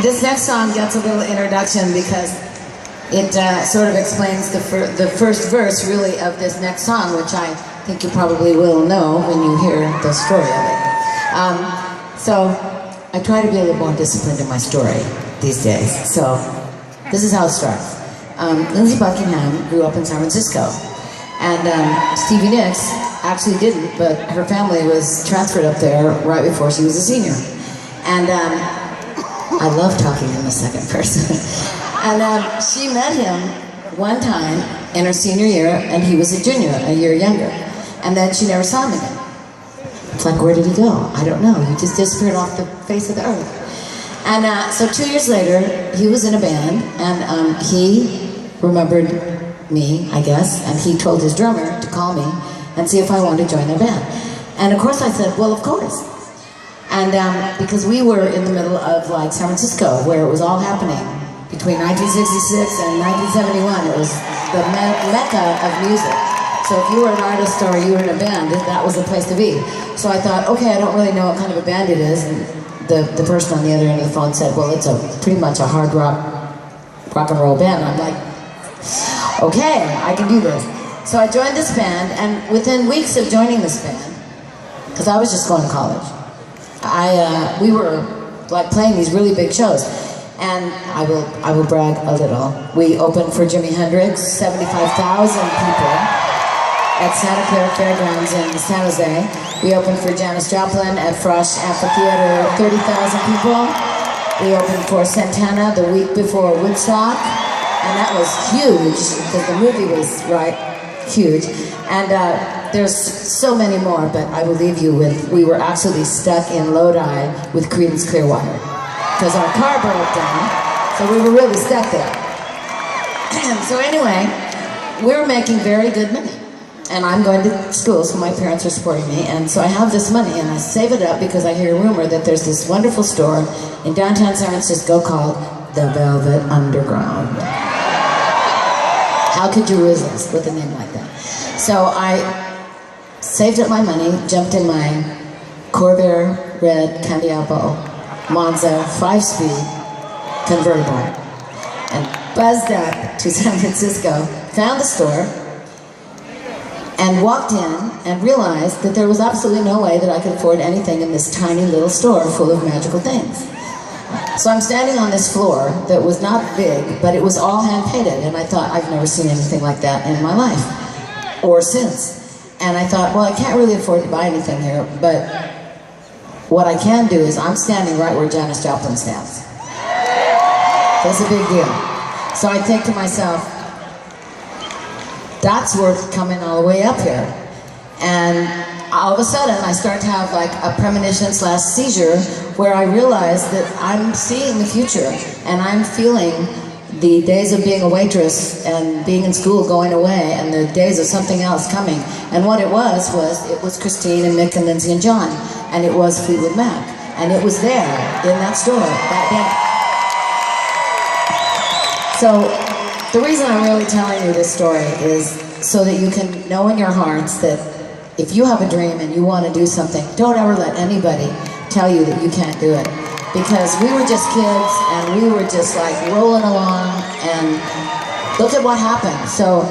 This next song gets a little introduction because it sort of explains the first verse, really, of this next song, which I think you probably will know when you hear the story of it. So I try to be a little more disciplined in my story these days. So this is how it starts. Lindsey Buckingham grew up in San Francisco, and Stevie Nicks actually didn't, but her family was transferred up there right before she was a senior. And I love talking in the second person. And she met him one time in her senior year, and he was a junior, a year younger. And then she never saw him again. It's like, where did he go? I don't know. He just disappeared off the face of the earth. And so 2 years later, he was in a band, and he remembered me, I guess, and he told his drummer to call me and see if I wanted to join their band. And of course I said, well, of course. And because we were in the middle of like San Francisco, where it was all happening between 1966 and 1971. It was the mecca of music. So if you were an artist or you were in a band, that was the place to be. So I thought, okay, I don't really know what kind of a band it is. And the person on the other end of the phone said, well, it's pretty much a hard rock and roll band. I'm like, okay, I can do this. So I joined this band, and within weeks of joining this band, because I was just going to college, we were like playing these really big shows, and I will brag a little. We opened for Jimi Hendrix, 75,000 people at Santa Clara Fairgrounds in San Jose. We opened for Janis Joplin at Frosh Amphitheater, 30,000 people. We opened for Santana the week before Woodstock, and that was huge because the movie was huge. And there's so many more, but I will leave you with, we were actually stuck in Lodi with Creedence Clearwater because our car broke down, so we were really stuck there. So anyway, we were making very good money, and I'm going to school, so my parents are supporting me, and so I have this money, and I save it up because I hear a rumor that there's this wonderful store in downtown San Francisco called the Velvet Underground. How could you resist with a name like that? So I saved up my money, jumped in my Corvair red Candy Apple Monza 5-speed convertible, and buzzed up to San Francisco, found the store, and walked in and realized that there was absolutely no way that I could afford anything in this tiny little store full of magical things. So I'm standing on this floor that was not big, but it was all hand-painted, and I thought, I've never seen anything like that in my life, or since. And I thought, well, I can't really afford to buy anything here, but what I can do is I'm standing right where Janis Joplin stands. That's a big deal. So I think to myself, that's worth coming all the way up here. And all of a sudden, I start to have like a premonition/seizure where I realize that I'm seeing the future, and I'm feeling the days of being a waitress and being in school going away, and the days of something else coming. And what it was Christine and Mick and Lindsey and John, and it was Fleetwood Mac, and it was there in that store that day. So the reason I'm really telling you this story is so that you can know in your hearts that if you have a dream and you want to do something, don't ever let anybody tell you that you can't do it. Because we were just kids, and we were just like rolling along, and look at what happened. So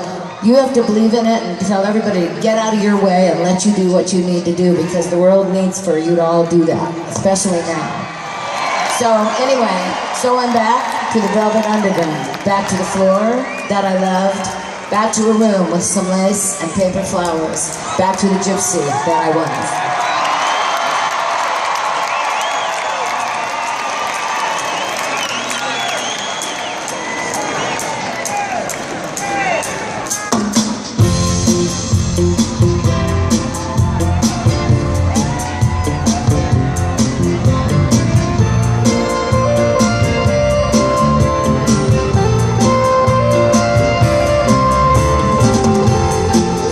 you have to believe in it and tell everybody to get out of your way and let you do what you need to do, because the world needs for you to all do that, especially now. So anyway, so I'm back to the Velvet Underground, back to the floor that I loved, back to a room with some lace and paper flowers, back to the gypsy that I was.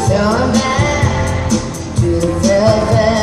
So I'm back to the velvet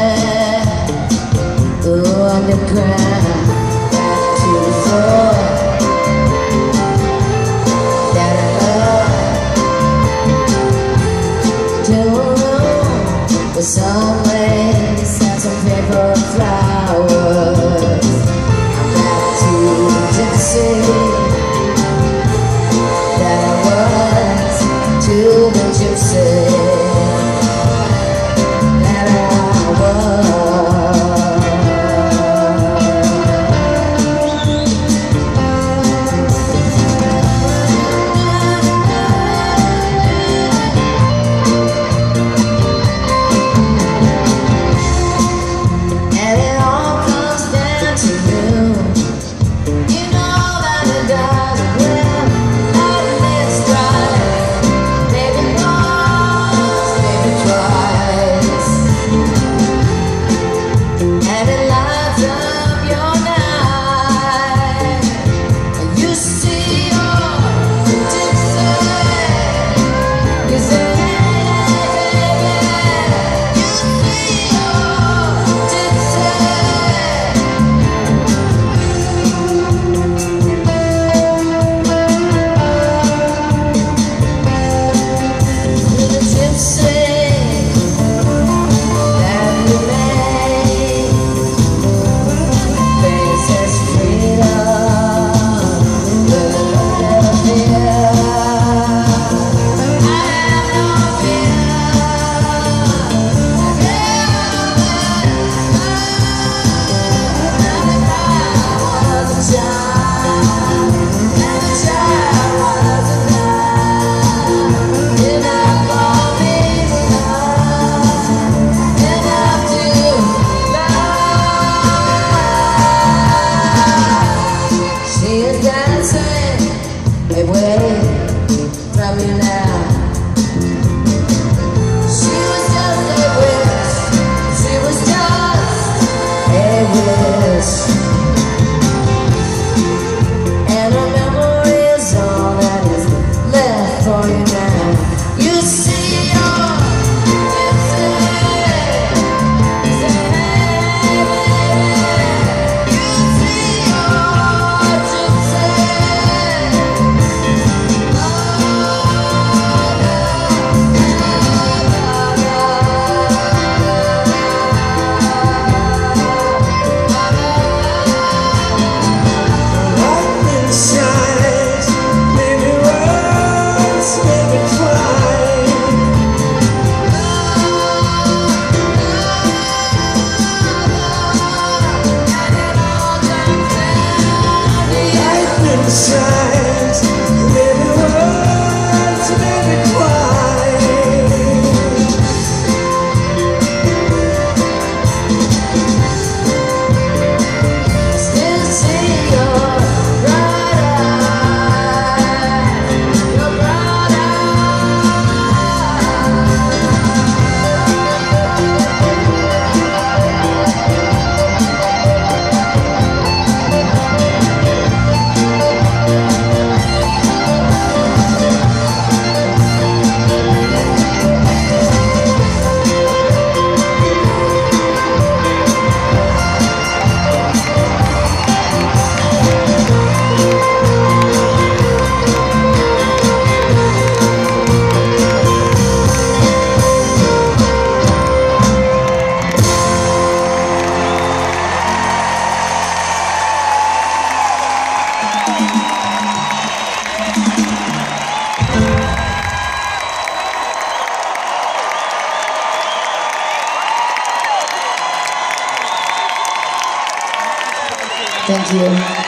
Thank you.